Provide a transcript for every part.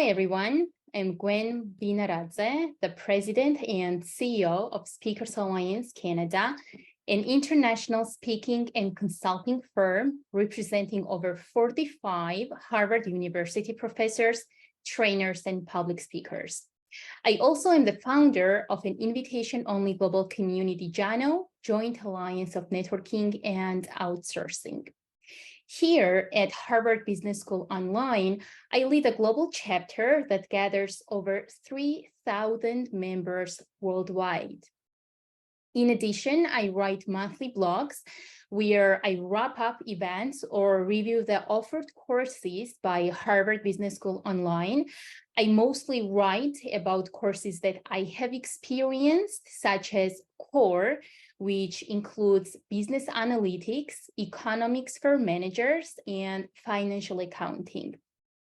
everyone. I'm Gwen Mdinaradze, the President and CEO of Speakers Alliance Canada, an international speaking and consulting firm representing over 45 Harvard University professors, trainers, and public speakers. I also am the founder of an invitation-only global community, JANO, Joint Alliance of Networking and Outsourcing. Here at Harvard Business School Online, I lead a global chapter that gathers over 3,000 members worldwide. In addition, I write monthly blogs where I wrap up events or review the offered courses by Harvard Business School Online. I mostly write about courses that I have experienced, such as CORE, which includes business analytics, economics for managers, and financial accounting,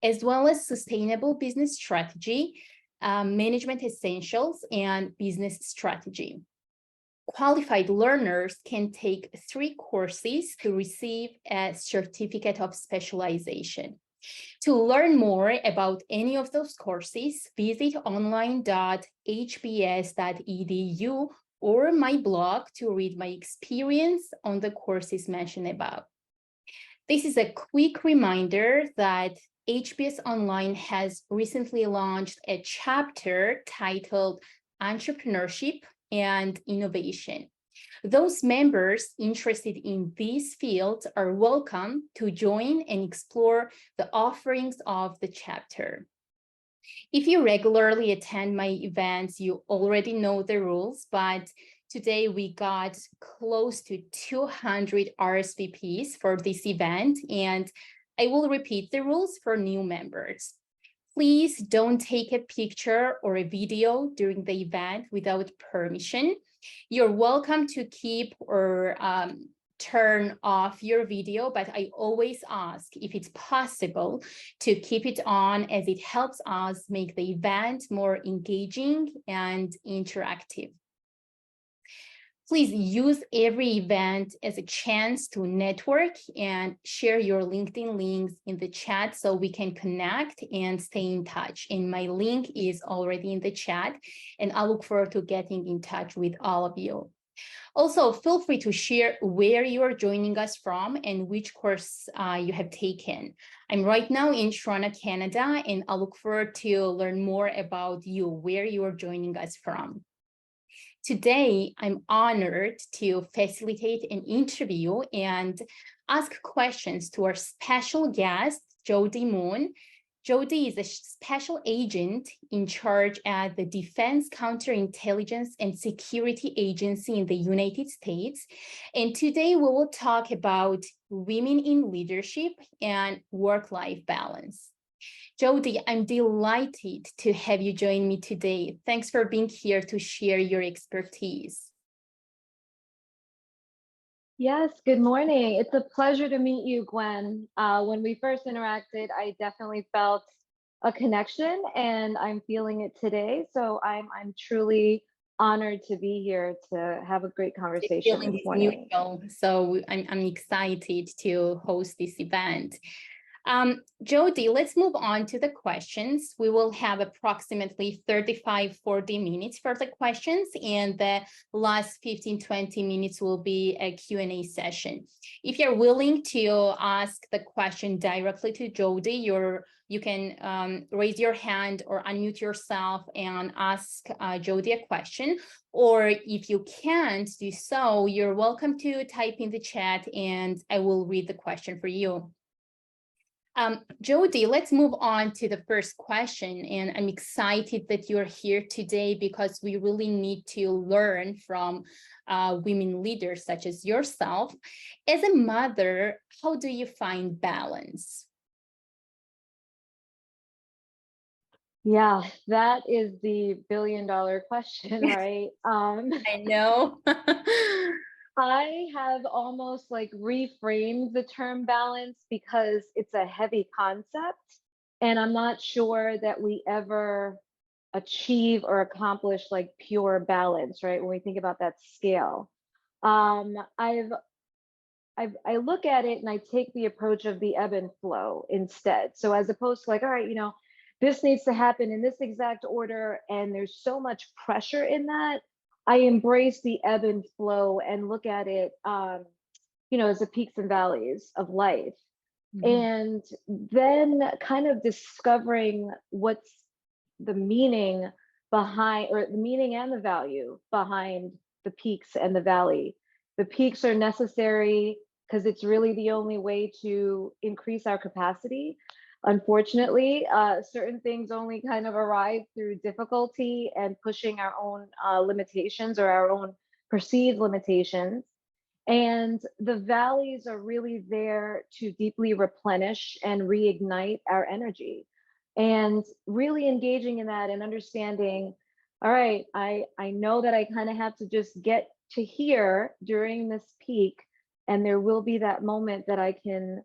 as well as sustainable business strategy, management essentials, and business strategy. Qualified learners can take 3 courses to receive a certificate of specialization. To learn more about any of those courses, visit online.hbs.edu or my blog to read my experience on the courses mentioned above. This is a quick reminder that HBS Online has recently launched a chapter titled Entrepreneurship and Innovation. Those members interested in these fields are welcome to join and explore the offerings of the chapter. If you regularly attend my events, you already know the rules, but today we got close to 200 RSVPs for this event, and I will repeat the rules for new members. Please don't take a picture or a video during the event without permission. You're welcome to keep or turn off your video, but I always ask if it's possible to keep it on, as it helps us make the event more engaging and interactive. Please use every event as a chance to network and share your LinkedIn links in the chat so we can connect and stay in touch. And my link is already in the chat, and I look forward to getting in touch with all of you. Also, feel free to share where you are joining us from and which course you have taken. I'm right now in Toronto, Canada, and I look forward to learn more about you, where you are joining us from. Today, I'm honored to facilitate an interview and ask questions to our special guest, Jody Moon. Jody is a special agent in charge at the Defense Counterintelligence and Security Agency in the United States. And today we will talk about women in leadership and work-life balance. Jody, I'm delighted to have you join me today. Thanks for being here to share your expertise. Yes, good morning. It's a pleasure to meet you, Gwen. When we first interacted, I definitely felt a connection, and I'm feeling it today. So I'm truly honored to be here to have a great conversation this morning. So I'm excited to host this event. Jody, let's move on to the questions. We will have approximately 35-40 minutes for the questions, and the last 15-20 minutes will be a Q&A session. If you're willing to ask the question directly to Jody, you can raise your hand or unmute yourself and ask Jody a question. Or if you can't do so, you're welcome to type in the chat and I will read the question for you. Jody, let's move on to the first question, and I'm excited that you're here today because we really need to learn from women leaders such as yourself. As a mother, how do you find balance? Yeah, that is the billion-dollar question, right? I know. I have almost like reframed the term balance because it's a heavy concept, and I'm not sure that we ever achieve or accomplish like pure balance, right? When we think about that scale. I look at it and I take the approach of the ebb and flow instead. So as opposed to like, all right, this needs to happen in this exact order, and there's so much pressure in that, I embrace the ebb and flow and look at it, as the peaks and valleys of life. Mhm. And then kind of discovering what's the meaning behind, or the meaning and the value behind the peaks and the valley. The peaks are necessary because it's really the only way to increase our capacity. Unfortunately, certain things only kind of arise through difficulty and pushing our own limitations or our own perceived limitations. And the valleys are really there to deeply replenish and reignite our energy. And really engaging in that and understanding, all right, I know that I kind of have to just get to here during this peak, and there will be that moment that I can,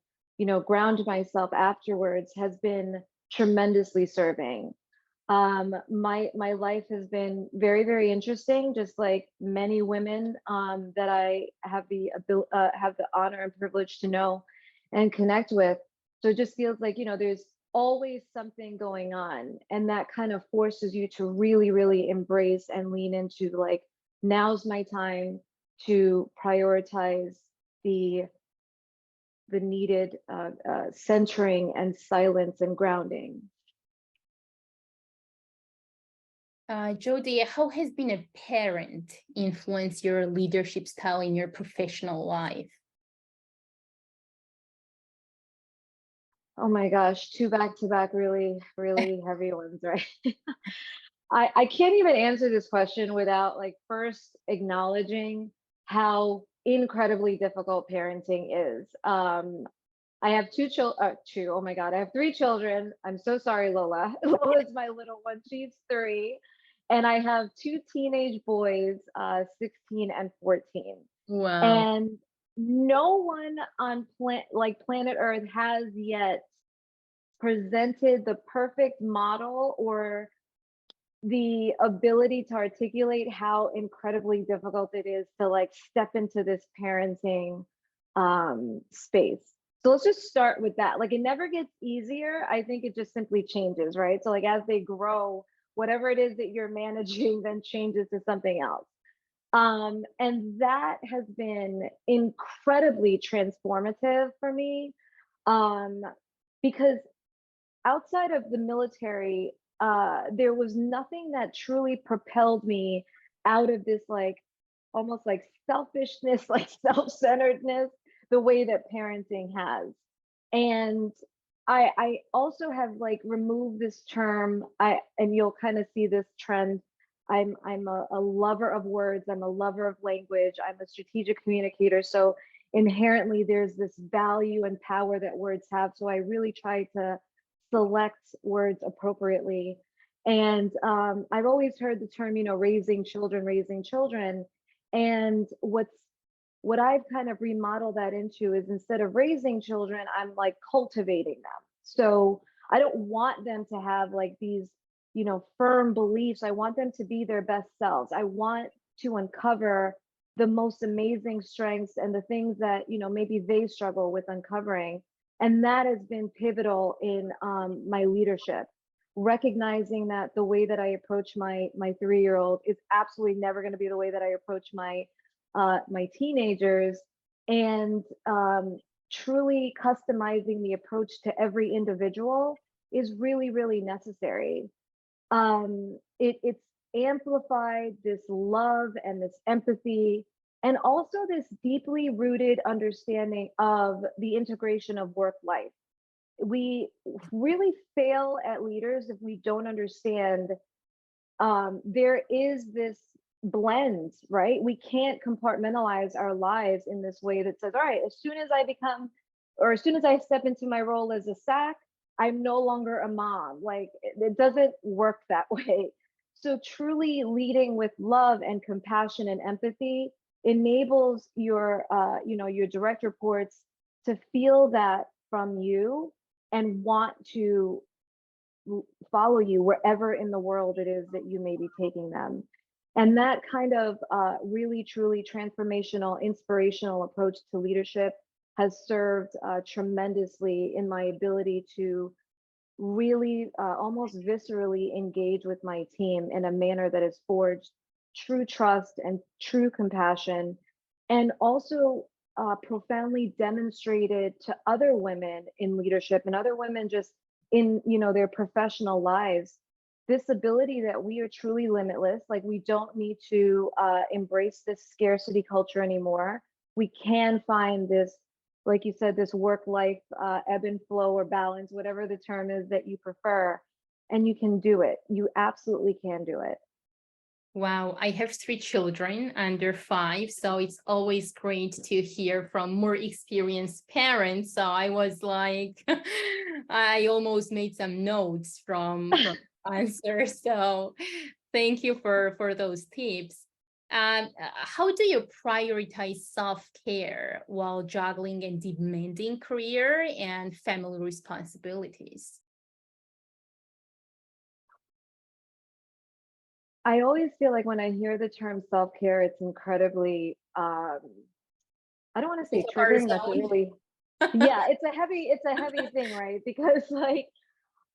ground myself afterwards, has been tremendously serving. My life has been very, very interesting, just like many women that I have have the honor and privilege to know and connect with. So it just feels like, there's always something going on, and that kind of forces you to really, really embrace and lean into, like, now's my time to prioritize the needed centering and silence and grounding. Jody, how has being a parent influenced your leadership style in your professional life? Oh my gosh, two back to back really, really heavy ones, right? I can't even answer this question without, like, first acknowledging how incredibly difficult parenting is. I have two, oh my God, I have three children. I'm so sorry, Lola. Lola's my little one, she's three. And I have two teenage boys, 16 and 14. Wow. And no one on planet Earth has yet presented the perfect model or the ability to articulate how incredibly difficult it is to, like, step into this parenting space. So let's just start with that. Like, it never gets easier. I think it just simply changes, right? So, like, as they grow, whatever it is that you're managing then changes to something else. And that has been incredibly transformative for me, um, because outside of the military, there was nothing that truly propelled me out of this, like, almost like selfishness, like self-centeredness, the way that parenting has. And I also have, like, removed this term. And you'll kind of see this trend. I'm a lover of words. I'm a lover of language. I'm a strategic communicator. So inherently, there's this value and power that words have. So I really try to select words appropriately. And I've always heard the term, raising children, raising children. And what I've kind of remodeled that into is, instead of raising children, I'm, like, cultivating them. So I don't want them to have, like, these, firm beliefs. I want them to be their best selves. I want to uncover the most amazing strengths and the things that, maybe they struggle with uncovering. And that has been pivotal in my leadership, recognizing that the way that I approach my 3-year-old is absolutely never going to be the way that I approach my teenagers, and truly customizing the approach to every individual is really, really necessary. It's amplified this love and this empathy, and also this deeply rooted understanding of the integration of work life. We really fail at leaders if we don't understand, there is this blend, right? We can't compartmentalize our lives in this way that says, all right, as soon as I become, or as soon as I step into my role as a SAC, I'm no longer a mom. Like, it doesn't work that way. So truly leading with love and compassion and empathy enables your direct reports to feel that from you and want to follow you wherever in the world it is that you may be taking them. And that kind of really, truly transformational, inspirational approach to leadership has served tremendously in my ability to really almost viscerally engage with my team in a manner that has forged true trust and true compassion, and also profoundly demonstrated to other women in leadership and other women just in, you know, their professional lives, this ability that we are truly limitless. Like, we don't need to embrace this scarcity culture anymore. We can find this, like you said, this work life ebb and flow or balance, whatever the term is that you prefer, and you can do it. You absolutely can do it. Wow, I have three children under 5, so it's always great to hear from more experienced parents. So I was like, I almost made some notes from answers. So thank you for those tips. How do you prioritize self-care while juggling a demanding career and family responsibilities? I always feel like when I hear the term self-care, it's incredibly, I don't want to say It's our triggering. That's a zone. really, yeah, it's a heavy thing, right? Because like,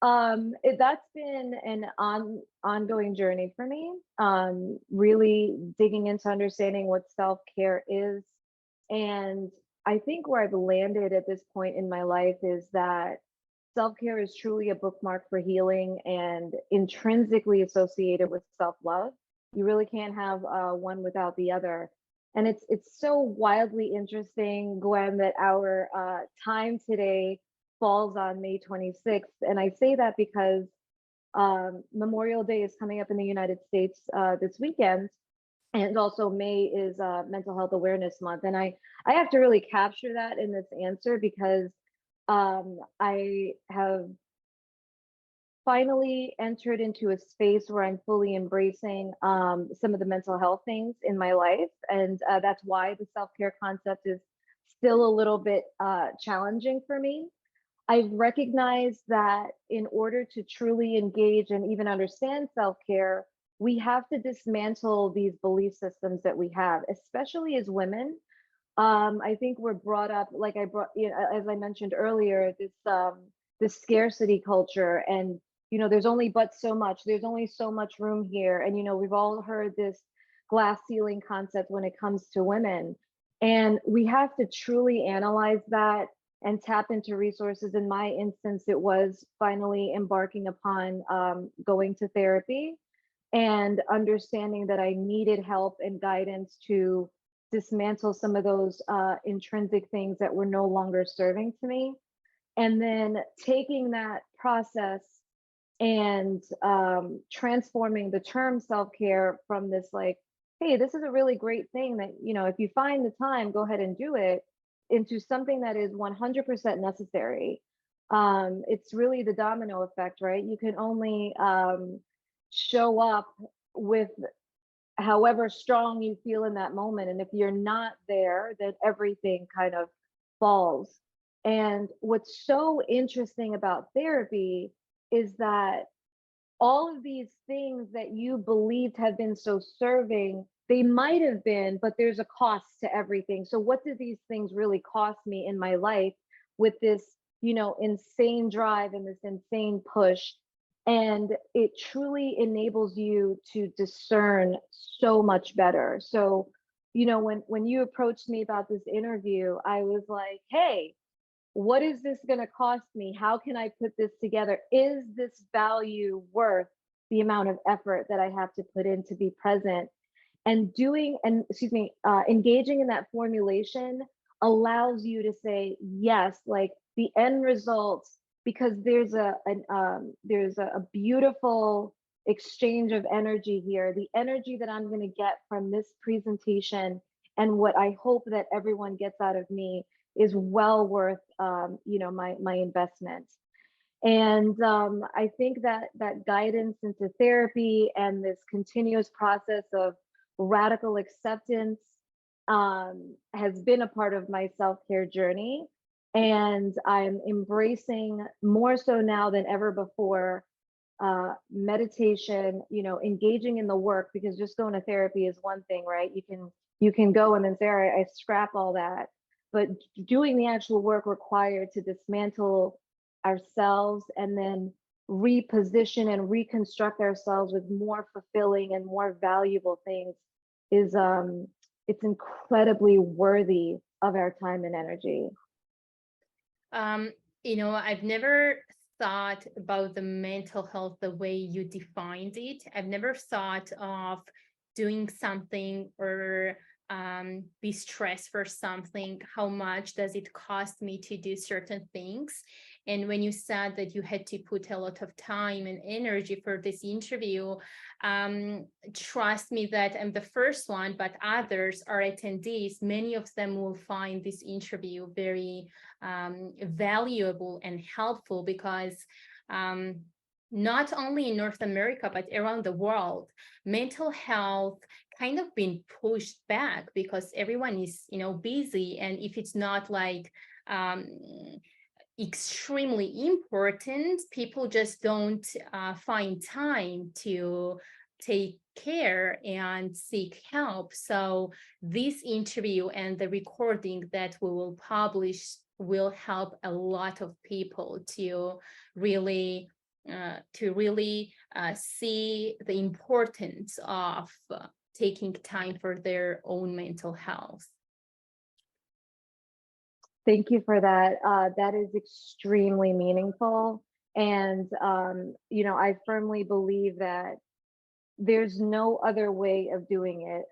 that's been an ongoing journey for me. Really digging into understanding what self-care is. And I think where I've landed at this point in my life is that self-care is truly a bookmark for healing and intrinsically associated with self-love. You really can't have one without the other. And it's so wildly interesting, Gwen, that our time today falls on May 26th. And I say that because Memorial Day is coming up in the United States this weekend. And also May is Mental Health Awareness Month. And I have to really capture that in this answer because I have finally entered into a space where I'm fully embracing some of the mental health things in my life. And that's why the self-care concept is still a little bit challenging for me. I've recognized that in order to truly engage and even understand self-care, we have to dismantle these belief systems that we have, especially as women. I think we're brought up, like I brought, you know, as I mentioned earlier, this scarcity culture, and you know, there's only but so much. There's only so much room here, and you know, we've all heard this glass ceiling concept when it comes to women, and we have to truly analyze that and tap into resources. In my instance, it was finally embarking upon going to therapy and understanding that I needed help and guidance to dismantle some of those intrinsic things that were no longer serving to me. And then taking that process and transforming the term self-care from this, like, hey, this is a really great thing that, you know, if you find the time, go ahead and do it, into something that is 100% necessary. It's really the domino effect, right? You can only show up with however strong you feel in that moment. And if you're not there, then everything kind of falls. And what's so interesting about therapy is that all of these things that you believed have been so serving, they might have been, but there's a cost to everything. So what did these things really cost me in my life with this, you know, insane drive and this insane push? And it truly enables you to discern so much better. So, you know, when you approached me about this interview, I was like, hey, what is this going to cost me? How can I put this together? Is this value worth the amount of effort that I have to put in to be present? And doing, and excuse me, engaging in that formulation allows you to say yes, like the end results, because there's a beautiful exchange of energy here. The energy that I'm going to get from this presentation and what I hope that everyone gets out of me is well worth you know, my investment. And I think that that guidance into therapy and this continuous process of radical acceptance has been a part of my self-care journey. And I'm embracing more so now than ever before meditation, you know, engaging in the work, because just going to therapy is one thing, right? You can go and then say, all right, I scrap all that. But doing the actual work required to dismantle ourselves and then reposition and reconstruct ourselves with more fulfilling and more valuable things is it's incredibly worthy of our time and energy. Um, I've never thought about the mental health the way you defined it. I've never thought of doing something or be stressed for something. How much does it cost me to do certain things? And when you said that you had to put a lot of time and energy for this interview, trust me that I'm the first one, but others are attendees. Many of them will find this interview very valuable and helpful because not only in North America, but around the world, mental health kind of been pushed back because everyone is, busy. And if it's not like extremely important, people just don't find time to take care and seek help. So this interview and the recording that we will publish will help a lot of people to really see the importance of taking time for their own mental health. Thank you for that. That is extremely meaningful. And, I firmly believe that there's no other way of doing it.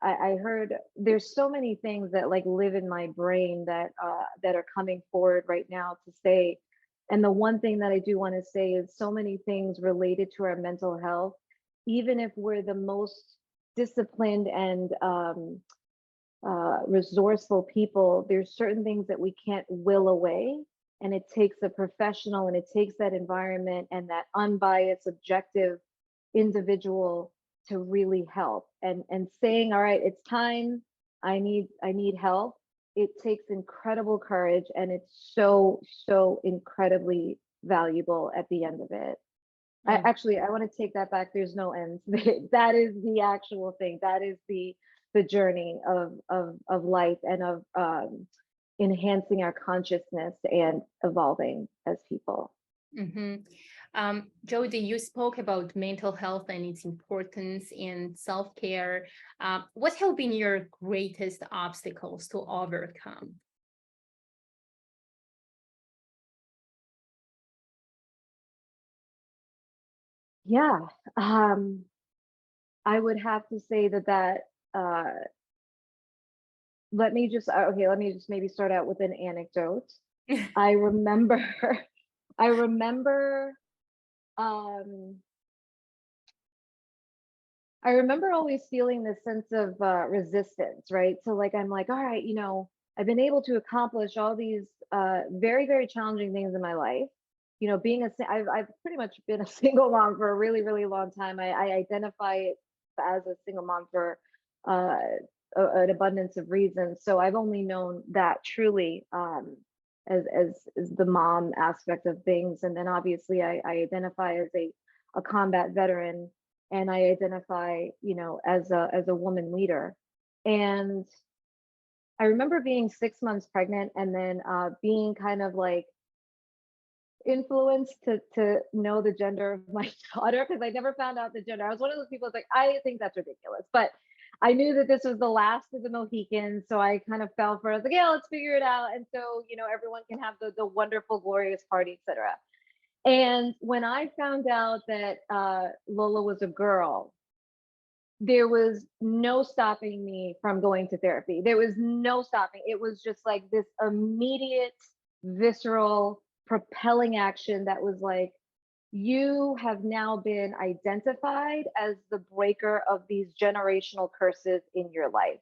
I heard there's so many things that like live in my brain that are coming forward right now to say. And the one thing that I do want to say is so many things related to our mental health, even if we're the most disciplined and resourceful people, there's certain things that we can't will away. And it takes a professional and it takes that environment and that unbiased, objective individual to really help. And saying, all right, it's time, I need help. It takes incredible courage and it's so, so incredibly valuable at the end of it. I want to take that back. There's no end. That is the actual thing. That is the journey of life and of enhancing our consciousness and evolving as people. Jody, you spoke about mental health and its importance in self-care. What have been your greatest obstacles to overcome? Yeah, I would have to say that let me just maybe start out with an anecdote. I remember I remember always feeling this sense of resistance, right? So like I'm like, all right, I've been able to accomplish all these very, very challenging things in my life. I've pretty much been a single mom for a really, really long time. I identify as a single mom for an abundance of reasons. So I've only known that truly as the mom aspect of things. And then obviously I identify as a combat veteran, and I identify, as a woman leader. And I remember being 6 months pregnant and then being kind of like influenced to know the gender of my daughter because I never found out the gender. I was one of those people that's like, I think that's ridiculous, but I knew that this was the last of the Mohicans, so I kind of fell for it. I was like, yeah, let's figure it out. And so, everyone can have the wonderful, glorious party, etc. And when I found out that Lola was a girl, there was no stopping me from going to therapy. There was no stopping. It was just like this immediate, visceral, propelling action that was like, you have now been identified as the breaker of these generational curses in your life.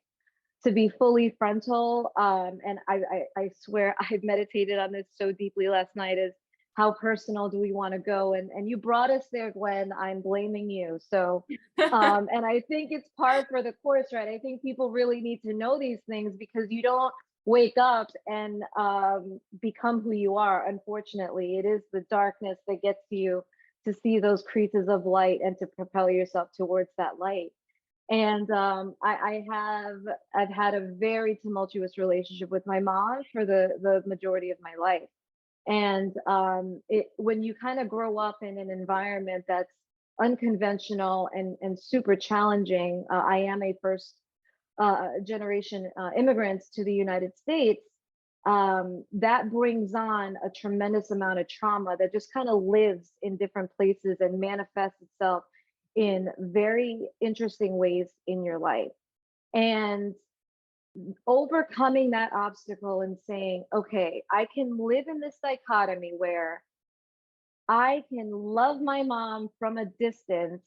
To be fully frontal, and I swear I've meditated on this so deeply last night, is how personal do we want to go? And you brought us there, Gwen. I'm blaming you. So, and I think it's par for the course, right? I think people really need to know these things because you don't wake up and become who you are. Unfortunately, it is the darkness that gets you to see those creases of light and to propel yourself towards that light. And I've had a very tumultuous relationship with my mom for the majority of my life. And when you kind of grow up in an environment that's unconventional and super challenging, I am a first generation immigrants to the United States. That brings on a tremendous amount of trauma that just kind of lives in different places and manifests itself in very interesting ways in your life. And overcoming that obstacle and saying, okay, I can live in this dichotomy where I can love my mom from a distance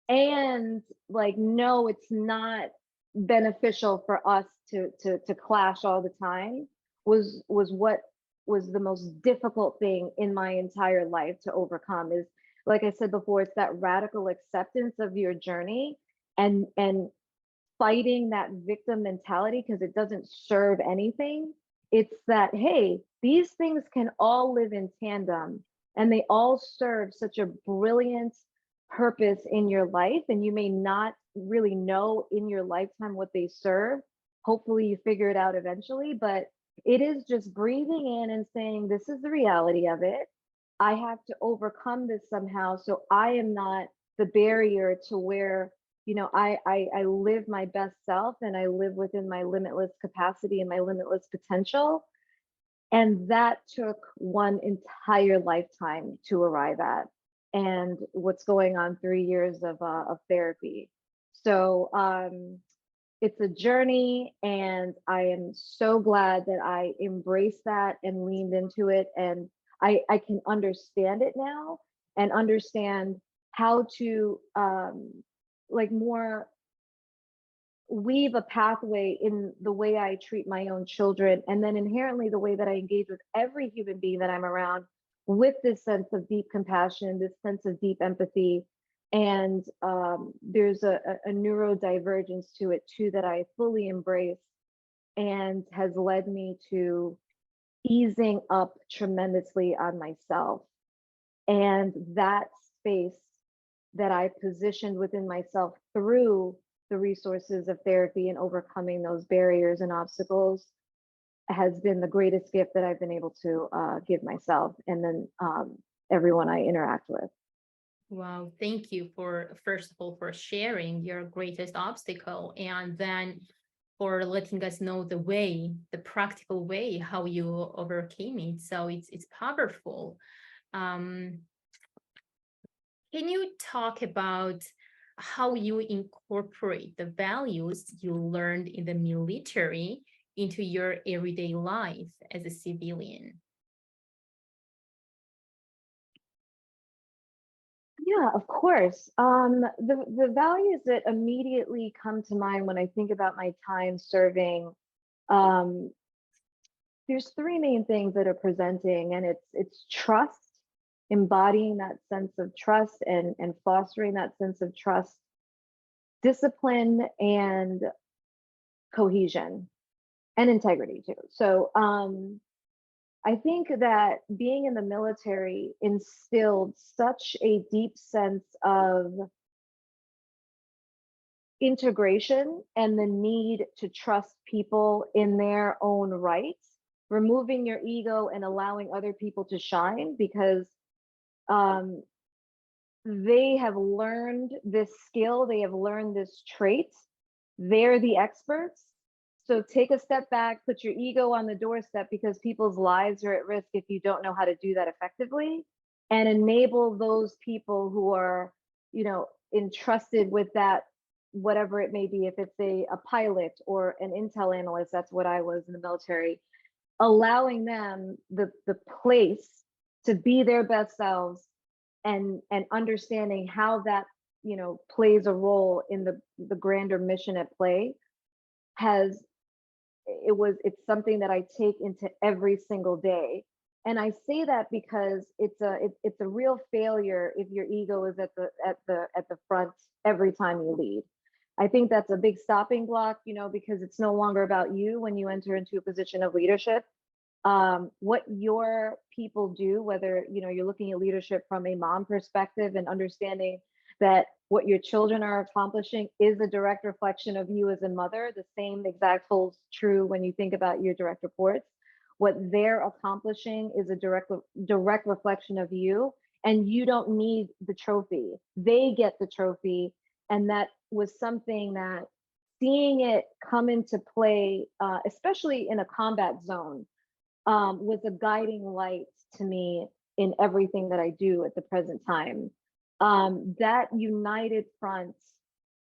and like no, it's not beneficial for us to clash all the time was what was the most difficult thing in my entire life to overcome. Is, like I said before, it's that radical acceptance of your journey and fighting that victim mentality because it doesn't serve anything. It's that, hey, these things can all live in tandem and they all serve such a brilliant purpose in your life. And you may not really know in your lifetime what they serve. Hopefully, you figure it out eventually. But it is just breathing in and saying, this is the reality of it. I have to overcome this somehow. So I am not the barrier to where I live my best self and I live within my limitless capacity and my limitless potential. And that took one entire lifetime to arrive at. And what's going on 3 years of therapy. So it's a journey, and I am so glad that I embraced that and leaned into it. And I can understand it now and understand how to like more weave a pathway in the way I treat my own children, and then inherently the way that I engage with every human being that I'm around, with this sense of deep compassion, this sense of deep empathy. And there's a neurodivergence to it too that I fully embrace and has led me to easing up tremendously on myself. And that space that I positioned within myself through the resources of therapy and overcoming those barriers and obstacles has been the greatest gift that I've been able to give myself and then everyone I interact with. Wow, thank you for, first of all, for sharing your greatest obstacle, and then for letting us know the way, the practical way how you overcame it. So it's powerful. Can you talk about how you incorporate the values you learned in the military into your everyday life as a civilian? Yeah, of course. The values that immediately come to mind when I think about my time serving, um, there's three main things that are presenting, and it's trust, embodying that sense of trust and fostering that sense of trust, discipline, and cohesion, and integrity too. So I think that being in the military instilled such a deep sense of integration and the need to trust people in their own rights, removing your ego and allowing other people to shine, because um, they have learned this skill, they have learned this trait, they're the experts. So take a step back, put your ego on the doorstep, because people's lives are at risk if you don't know how to do that effectively, and enable those people who are, entrusted with that, whatever it may be, if it's a pilot or an intel analyst, that's what I was in the military, allowing them the place to be their best selves and understanding how that plays a role in the grander mission at play has it's something that I take into every single day. And I say that because it's a real failure if your ego is at the front every time you lead. I think that's a big stopping block, because it's no longer about you when you enter into a position of leadership. What your people do, whether you're looking at leadership from a mom perspective and understanding that what your children are accomplishing is a direct reflection of you as a mother. The same exact holds true when you think about your direct reports. what they're accomplishing is a direct reflection of you, and you don't need the trophy. They get the trophy. And that was something that, seeing it come into play, especially in a combat zone, was a guiding light to me in everything that I do at the present time. That united front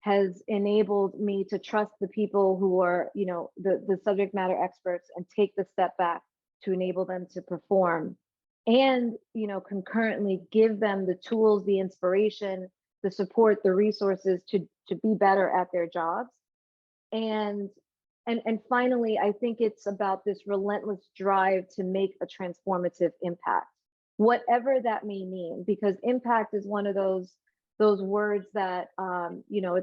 has enabled me to trust the people who are, the subject matter experts, and take the step back to enable them to perform, and, concurrently give them the tools, the inspiration, the support, the resources to be better at their jobs. And finally, I think it's about this relentless drive to make a transformative impact, whatever that may mean, because impact is one of those words that,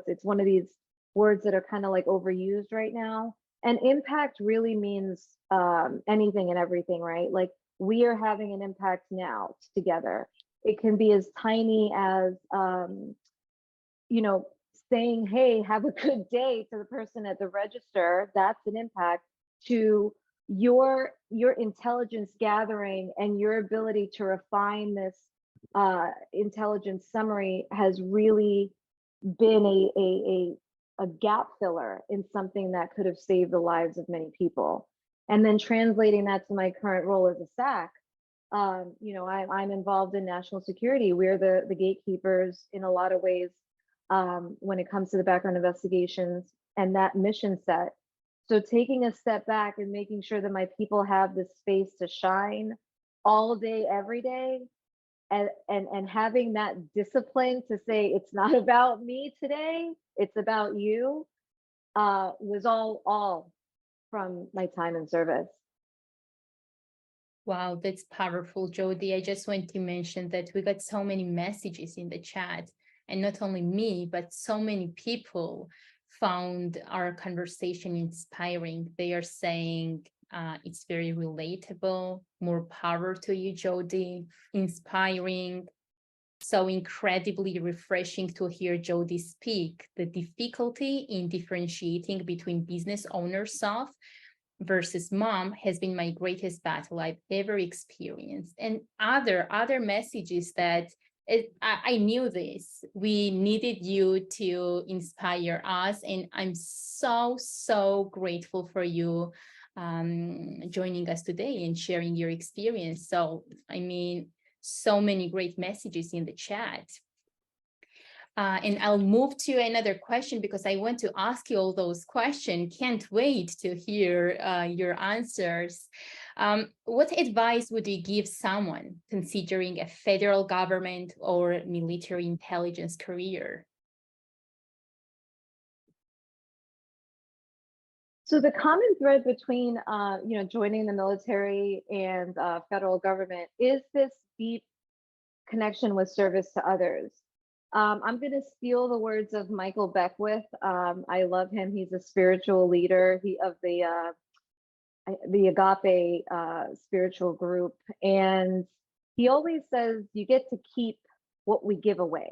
it's one of these words that are kind of like overused right now. And impact really means anything and everything, right? Like, we are having an impact now together. It can be as tiny as, saying, hey, have a good day to the person at the register. That's an impact. To your intelligence gathering and your ability to refine this intelligence summary has really been a gap filler in something that could have saved the lives of many people. And then translating that to my current role as a SAC, I'm involved in national security. We're the gatekeepers in a lot of ways when it comes to the background investigations and that mission set. So taking a step back and making sure that my people have the space to shine all day, every day, and having that discipline to say, it's not about me today, it's about you, was all from my time in service. Wow, that's powerful, Jody. I just want to mention that we got so many messages in the chat, and not only me, but so many people found our conversation inspiring. They are saying it's very relatable, more power to you, Jody, inspiring, so incredibly refreshing to hear Jody speak. The difficulty in differentiating between business owner self versus mom has been my greatest battle I've ever experienced. And other messages that I knew this. We needed you to inspire us, and I'm so grateful for you joining us today and sharing your experience. So, I mean, so many great messages in the chat. And I'll move to another question because I want to ask you all those questions. Can't wait to hear your answers. What advice would you give someone considering a federal government or military intelligence career? So the common thread between, joining the military and federal government is this deep connection with service to others. I'm going to steal the words of Michael Beckwith. I love him. He's a spiritual leader of the Agape spiritual group. And he always says, you get to keep what we give away.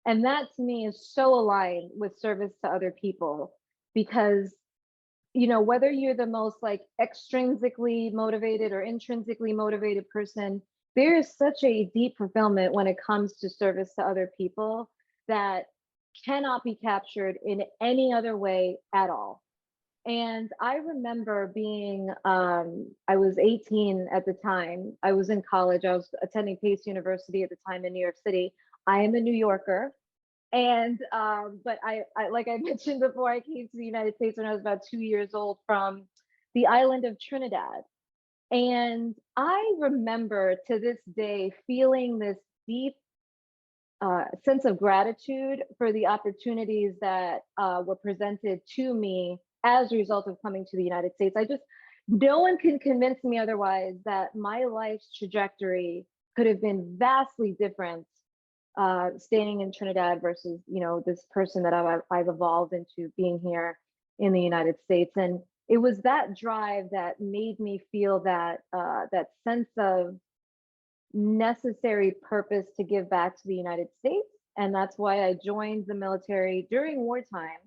And that to me is so aligned with service to other people, because, whether you're the most like extrinsically motivated or intrinsically motivated person, there is such a deep fulfillment when it comes to service to other people that cannot be captured in any other way at all. And I remember being, I was 18 at the time. I was in college. I was attending Pace University at the time in New York City. I am a New Yorker. And, but I, like I mentioned before, I came to the United States when I was about 2 years old from the island of Trinidad. And I remember to this day feeling this deep sense of gratitude for the opportunities that were presented to me as a result of coming to the United States. No one can convince me otherwise that my life's trajectory could have been vastly different staying in Trinidad versus, this person that I've evolved into being here in the United States. And it was that drive that made me feel that that sense of necessary purpose to give back to the United States. And that's why I joined the military during wartime,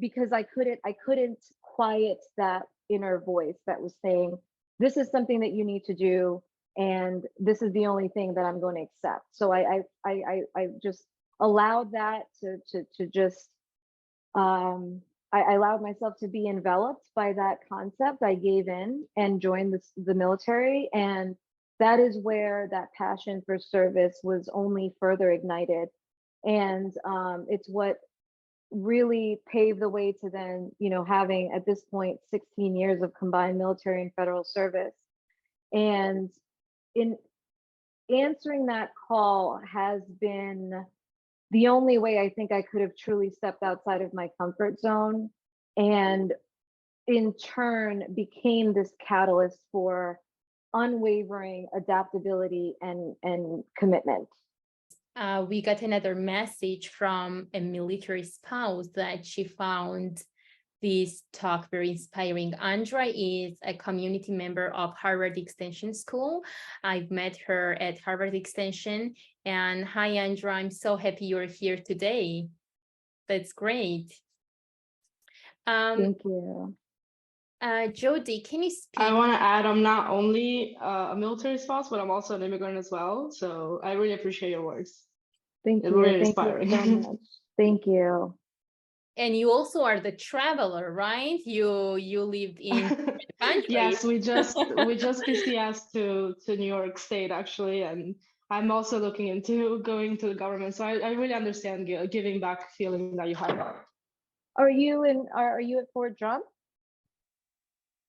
because I couldn't quiet that inner voice that was saying, this is something that you need to do, and this is the only thing that I'm going to accept. So I just allowed that to just I allowed myself to be enveloped by that concept. I gave in and joined the military, and that is where that passion for service was only further ignited. And it's what really paved the way to then, having at this point 16 years of combined military and federal service. And in answering that call has been the only way I think I could have truly stepped outside of my comfort zone, and in turn became this catalyst for unwavering adaptability and commitment. We got another message from a military spouse that she found this talk very inspiring. Andra is a community member of Harvard Extension School. I've met her at Harvard Extension. And hi, Andra, I'm so happy you're here today. That's great. Thank you. Jody, can you speak? I want to add, I'm not only a military spouse, but I'm also an immigrant as well. So I really appreciate your words. Thank It's you. really Thank inspiring. you so much. Thank you. And you also are the traveler, right? You lived in different countries. Yes, we just PCS to New York State actually, and I'm also looking into going to the government. So I really understand giving back feeling that you have. Are you at Fort Drum?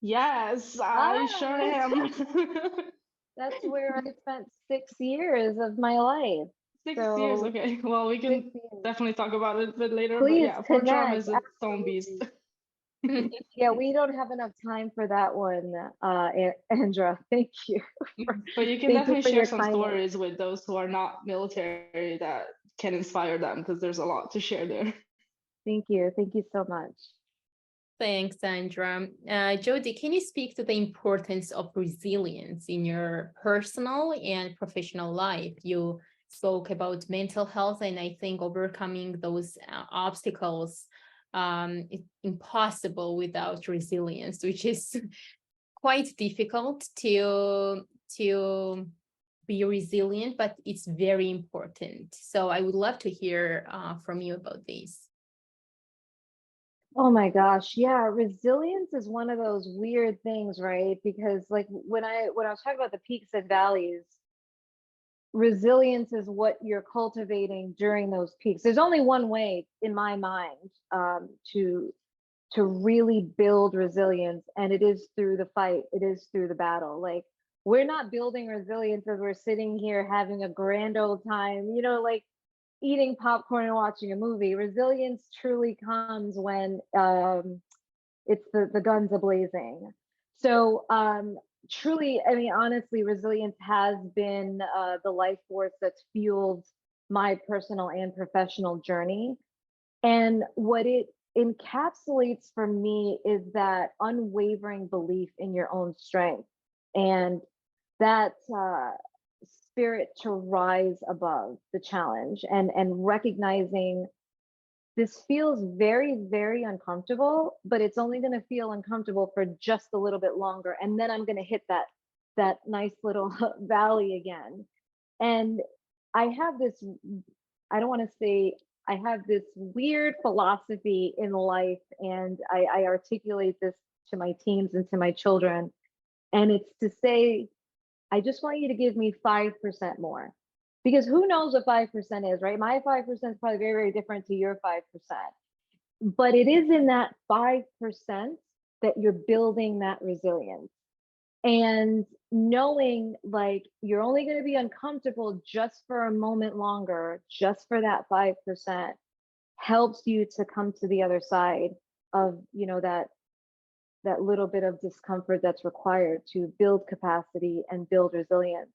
Yes, I sure am. That's where I spent 6 years of my life. 6 years, okay. Well, we can definitely talk about it a bit later. Please, but yeah, Fort Drum connect. is its own beast. Yeah, we don't have enough time for that one, Andra. Thank you. But you can definitely share some stories with those who are not military that can inspire them, because there's a lot to share there. Thank you. Thank you so much. Thanks, Sandra. Jody, can you speak to the importance of resilience in your personal and professional life? You spoke about mental health, and I think overcoming those obstacles is impossible without resilience, which is quite difficult to be resilient, but it's very important. So I would love to hear from you about this. Oh my gosh, yeah, resilience is one of those weird things, right? Because like when I was talking about the peaks and valleys, resilience is what you're cultivating during those peaks. There's only one way in my mind to really build resilience, and it is through the fight. It is through the battle. Like, we're not building resilience as we're sitting here having a grand old time, like eating popcorn and watching a movie. Resilience truly comes when it's the guns a-blazing. So truly, I mean, honestly, resilience has been the life force that's fueled my personal and professional journey. And what it encapsulates for me is that unwavering belief in your own strength, and that spirit to rise above the challenge, and recognizing this feels very, very uncomfortable, but it's only going to feel uncomfortable for just a little bit longer, and then I'm going to hit that nice little valley again. And I have this, I don't want to say, I have this weird philosophy in life, and I articulate this to my teams and to my children, and it's to say, I just want you to give me 5% more, because who knows what 5% is, right? My 5% is probably very, very different to your 5%, but it is in that 5% that you're building that resilience. And knowing like you're only going to be uncomfortable just for a moment longer, just for that 5%, helps you to come to the other side of, that little bit of discomfort that's required to build capacity and build resilience.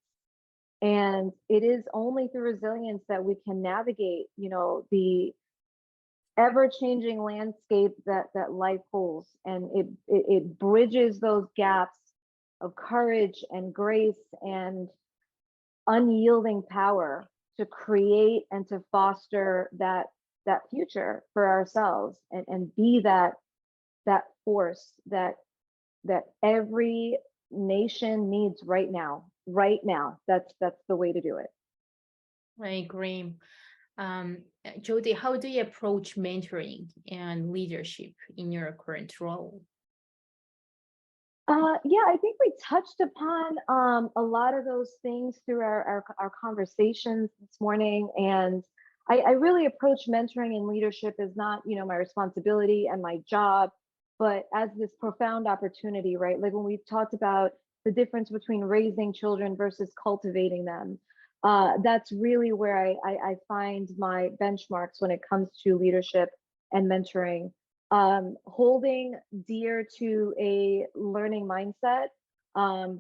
And it is only through resilience that we can navigate, the ever-changing landscape that life holds. And it bridges those gaps of courage and grace and unyielding power to create and to foster that future for ourselves, and be that force that every nation needs right now. Right now, that's the way to do it. I agree. Jody, how do you approach mentoring and leadership in your current role? Yeah, I think we touched upon a lot of those things through our conversations this morning. And I really approach mentoring and leadership as not, my responsibility and my job, but as this profound opportunity, right? Like when we talked about the difference between raising children versus cultivating them, that's really where I find my benchmarks when it comes to leadership and mentoring. Holding dear to a learning mindset.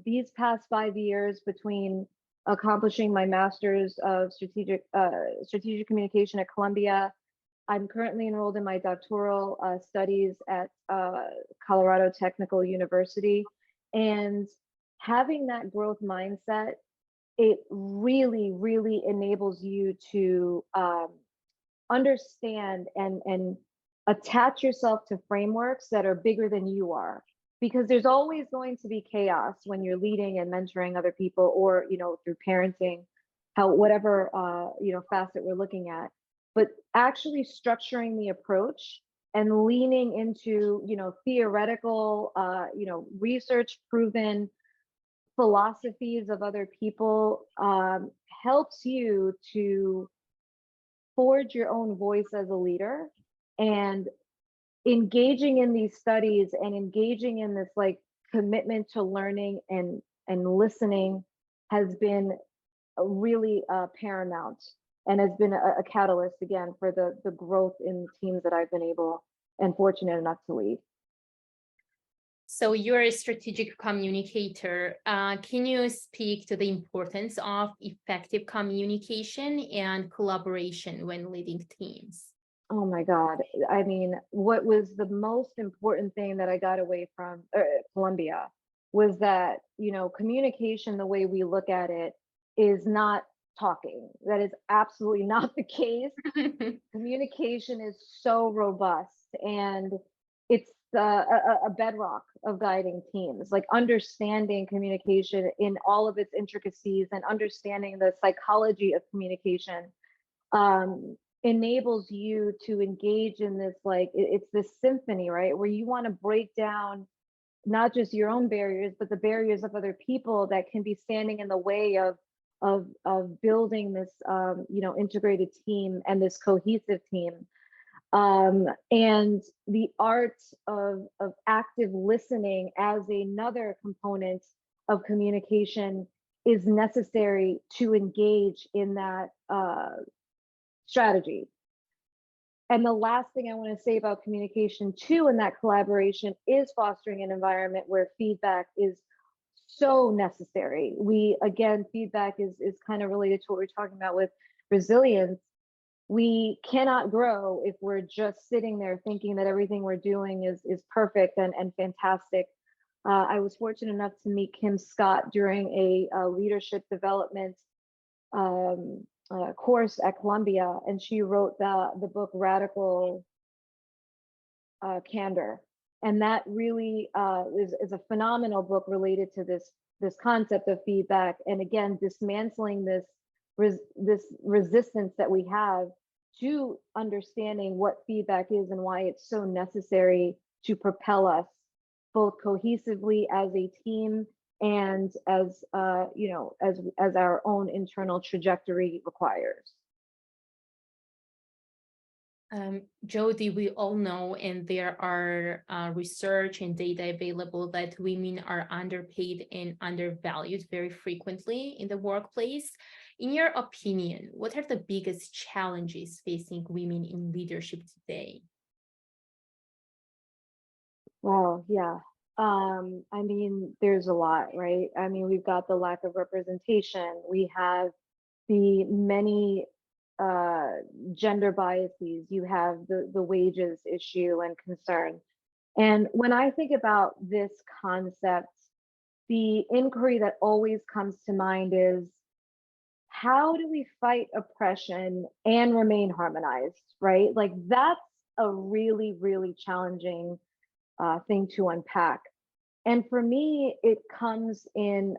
These past 5 years between accomplishing my master's of strategic communication at Columbia, I'm currently enrolled in my doctoral studies at Colorado Technical University, and having that growth mindset, it really, really enables you to understand and attach yourself to frameworks that are bigger than you are, because there's always going to be chaos when you're leading and mentoring other people, or through parenting, whatever facet we're looking at. But actually structuring the approach and leaning into theoretical research proven philosophies of other people helps you to forge your own voice as a leader. And engaging in these studies and engaging in this like commitment to learning and listening has been really paramount, and has been a catalyst again for the growth in teams that I've been able and fortunate enough to lead. So you're a strategic communicator. Can you speak to the importance of effective communication and collaboration when leading teams? Oh my God. I mean, what was the most important thing that I got away from Columbia was that, communication, the way we look at it, is not talking. That is absolutely not the case. Communication is so robust, and it's a bedrock of guiding teams, like understanding communication in all of its intricacies and understanding the psychology of communication. Enables you to engage in this, like it's this symphony, right, where you want to break down not just your own barriers, but the barriers of other people that can be standing in the way of building this integrated team and this cohesive team. And the art of active listening as another component of communication is necessary to engage in that strategy. And the last thing I want to say about communication too, in that collaboration, is fostering an environment where feedback is so necessary. Feedback is kind of related to what we're talking about with resilience. We cannot grow if we're just sitting there thinking that everything we're doing is perfect and fantastic. I was fortunate enough to meet Kim Scott during a leadership development course at Columbia, and she wrote the book Radical Candor, and that really is a phenomenal book related to this concept of feedback, and again dismantling this resistance that we have to understanding what feedback is and why it's so necessary to propel us both cohesively as a team and as as our own internal trajectory requires. Jody, we all know, and there are research and data available, that women are underpaid and undervalued very frequently in the workplace. In your opinion, what are the biggest challenges facing women in leadership today? Well, yeah. I mean, there's a lot, right? I mean, we've got the lack of representation. We have the many gender biases. You have the wages issue and concern. And when I think about this concept, the inquiry that always comes to mind is, how do we fight oppression and remain harmonized, right? Like that's a really, really challenging thing to unpack. And for me, it comes in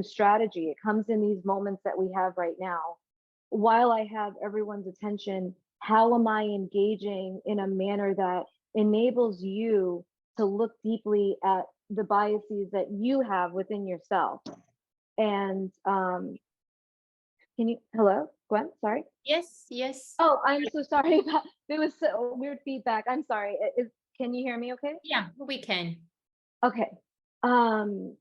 strategy. It comes in these moments that we have right now. While I have everyone's attention, how am I engaging in a manner that enables you to look deeply at the biases that you have within yourself? And can you, hello, Gwen? Sorry. Yes, yes. Oh, I'm so sorry about, there was so weird feedback. I'm sorry. Can you hear me okay? Yeah, we can. Okay. Um,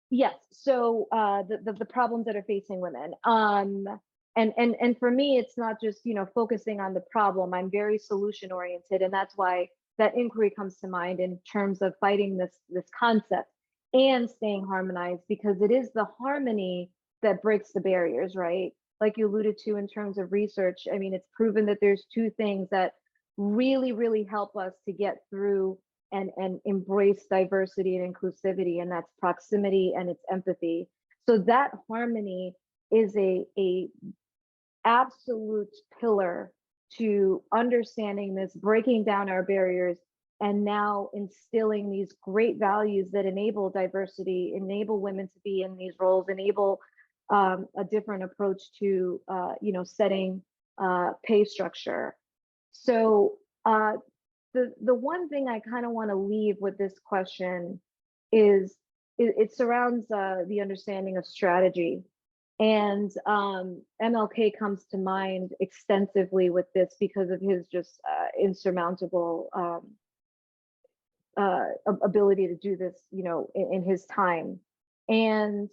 yes. So the problems that are facing women. And for me, it's not just, you know, focusing on the problem. I'm very solution oriented, and that's why that inquiry comes to mind in terms of fighting this concept and staying harmonized, because it is the harmony that breaks the barriers, right? Like you alluded to in terms of research. I mean, it's proven that there's two things that really, really help us to get through and embrace diversity and inclusivity, and that's proximity and it's empathy. So that harmony is a absolute pillar to understanding this, breaking down our barriers, and now instilling these great values that enable diversity, enable women to be in these roles, enable a different approach to you know, setting pay structure. So the one thing I kind of want to leave with this question is it surrounds the understanding of strategy. And MLK comes to mind extensively with this because of his just insurmountable ability to do this, you know, in his time. And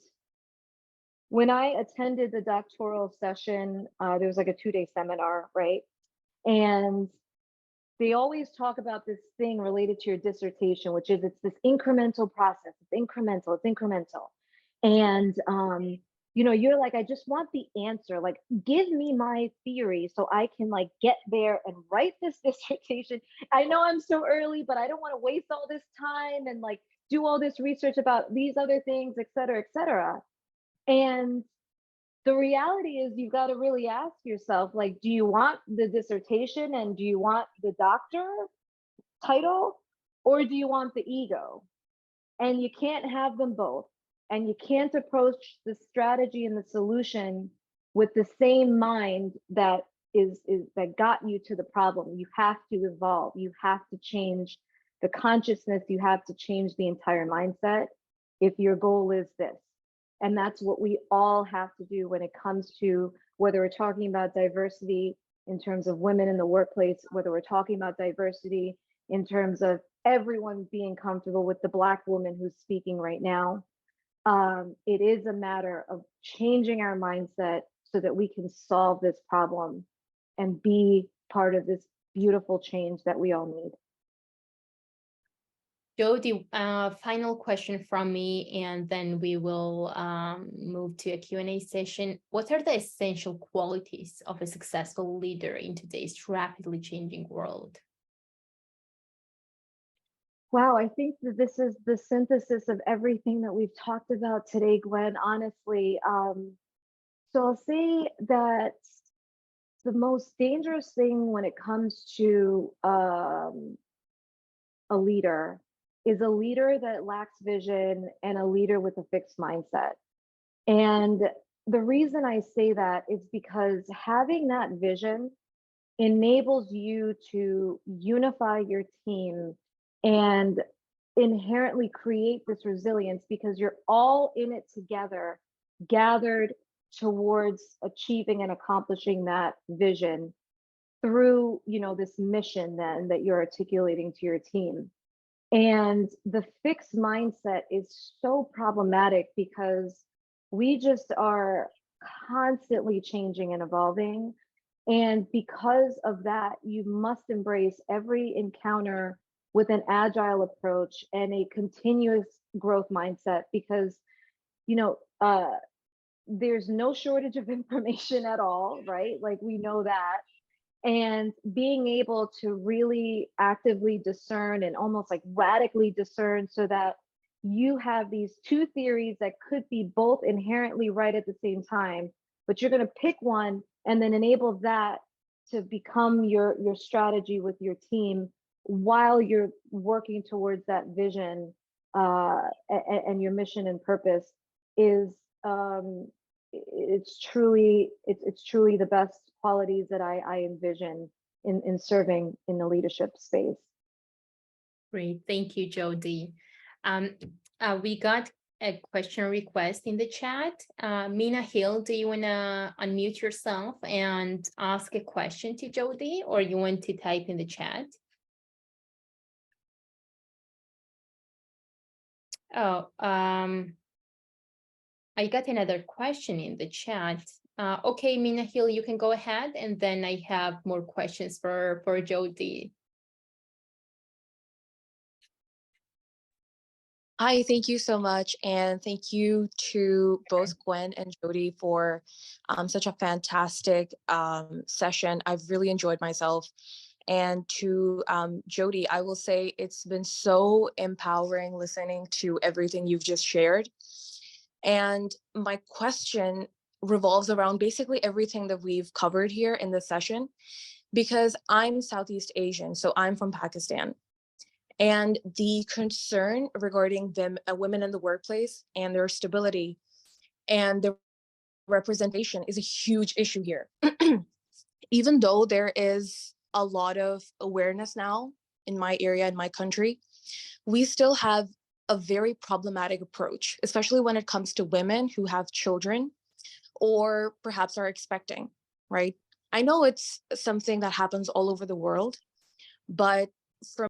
when I attended the doctoral session, there was like a 2-day seminar, right? And they always talk about this thing related to your dissertation, which is it's this incremental process. It's incremental, it's incremental. And you know, you're like, I just want the answer. Like, give me my theory so I can like get there and write this dissertation. I know I'm so early, but I don't want to waste all this time and like do all this research about these other things, et cetera, et cetera. And the reality is you've got to really ask yourself, like, do you want the dissertation and do you want the doctor title, or do you want the ego? And you can't have them both. And you can't approach the strategy and the solution with the same mind that is that got you to the problem. You have to evolve. You have to change the consciousness. You have to change the entire mindset if your goal is this. And that's what we all have to do when it comes to whether we're talking about diversity in terms of women in the workplace, whether we're talking about diversity in terms of everyone being comfortable with the Black woman who's speaking right now. It is a matter of changing our mindset so that we can solve this problem and be part of this beautiful change that we all need. Jody, final question from me, and then we will move to a Q&A session. What are the essential qualities of a successful leader in today's rapidly changing world? Wow, I think that this is the synthesis of everything that we've talked about today, Gwen, honestly. So I'll say that the most dangerous thing when it comes to a leader is a leader that lacks vision and a leader with a fixed mindset. And the reason I say that is because having that vision enables you to unify your team and inherently create this resilience because you're all in it together, gathered towards achieving and accomplishing that vision through, you know, this mission then that you're articulating to your team. And the fixed mindset is so problematic because we just are constantly changing and evolving. And because of that, you must embrace every encounter with an agile approach and a continuous growth mindset because, you know, there's no shortage of information at all, right? Like we know that. And being able to really actively discern and almost like radically discern so that you have these two theories that could be both inherently right at the same time, but you're going to pick one and then enable that to become your strategy with your team while you're working towards that vision and your mission and purpose is it's truly the best qualities that I envision in serving in the leadership space. Great, thank you, Jody. We got a question request in the chat. Mina Hill, do you want to unmute yourself and ask a question to Jody, or you want to type in the chat? Oh, I got another question in the chat. Okay, Mina Hill, you can go ahead, and then I have more questions for Jody. Hi, thank you so much. And thank you to both Gwen and Jody for such a fantastic session. I've really enjoyed myself. And to Jody, I will say it's been so empowering listening to everything you've just shared. And my question revolves around basically everything that we've covered here in this session, because I'm Southeast Asian, so I'm from Pakistan. And the concern regarding them, women in the workplace and their stability and their representation is a huge issue here. Even though there is a lot of awareness now in my area, in my country, we still have a very problematic approach, especially when it comes to women who have children or perhaps are expecting, right? I know it's something that happens all over the world, but from